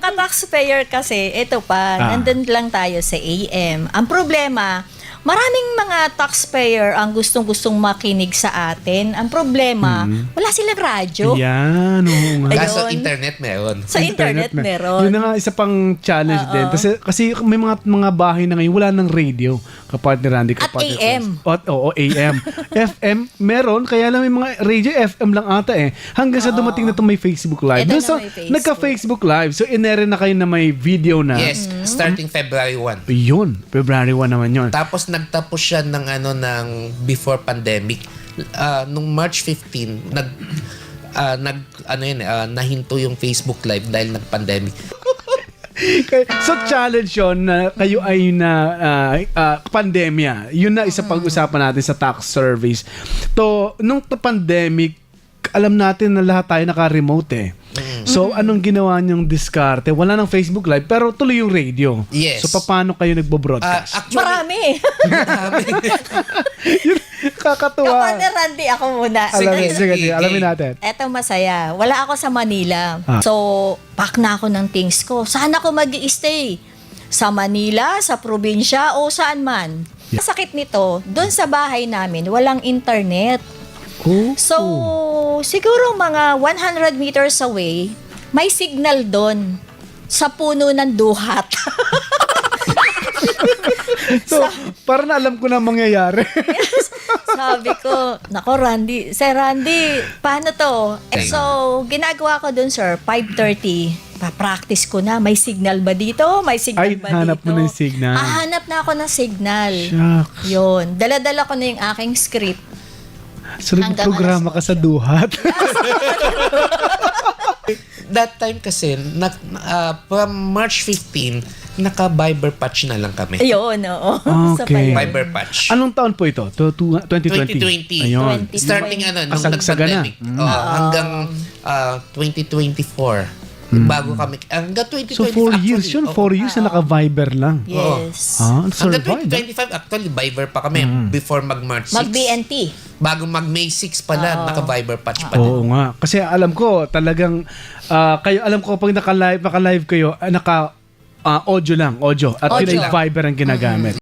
ka-taxpayer kasi, ito pa, nandun lang tayo sa AM. Ang problema, maraming mga taxpayer ang gustong-gustong makinig sa atin. Ang problema, wala silang radyo. Yan, oo nga. Ayun. Kaso internet meron. Sa internet meron. Yun na nga isa pang challenge din. Kasi may mga bahay na ngayon wala ng radio. Kapartner Randy, At kapartner AM. Chris. Oo, AM. FM meron, kaya lang may mga radio FM lang ata eh. Hanggang sa dumating na itong may Facebook Live. Ito Doon na sa may Facebook. nagka-Facebook Live. So inere na kayo na may video na. Yes, starting February 1. Yun, February 1 naman yun. Tapos nagtapos siya ng before pandemic. Nung March 15, nahinto yung Facebook Live dahil nag-pandemic. So challenge yun na kayo ay pandemya. Yun na isa pag-usapan natin sa tax surveys. To, nung pandemic, alam natin na lahat tayo naka-remote eh. So anong ginawa niyong diskarte? Wala nang Facebook Live pero tuloy yung radio. Yes. So paano kayo nagbo-broadcast? Marami. Yun, kakatuwa. Kapatid Randy, ako muna. Sige, alamin natin. Eto masaya. Wala ako sa Manila. So, pack na ako ng things ko. Saan ako mag-i-stay? Sa Manila, sa probinsya, o saan man? Yeah. Sakit nito, doon sa bahay namin, walang internet. So, siguro mga 100 meters away, may signal doon sa puno ng duhat. So, para na alam ko na mangyayari. Yes. Sabi ko, nako Randy, Sir Randy, paano to? So, ginagawa ko dun, sir, 5:30. Pa-practice ko na, may signal ba dito? May signal Ay, ba hanap dito? mo ng signal. Hanap na ako ng signal. Shucks. Yun. Dala-dala ko na yung aking script. So, Hanggang nagprograma ka alas sa duhat. That time kasi, from March 15, naka-Viber patch na lang kami. Ayun, oo. Okay. Viber patch. Anong taon po ito? 2020? 2020. Ayun. 20. Starting nung Kasagsaga na. nag-pandemic. Hanggang 2024. Bago kami, hanggang 2025 So 4 years actually. yun. 4 years na naka-Viber lang. Yes. Hanggang Survive. 2025, actually, Viber pa kami before mag-March 6. Mag-BNT. Bago mag-May 6 pala, naka-Viber patch pa din. Oo nga. Kasi alam ko, talagang, kayo, alam ko pag naka-live kayo, audio lang, audio. At yun Audio. ay Viber ang ginagamit.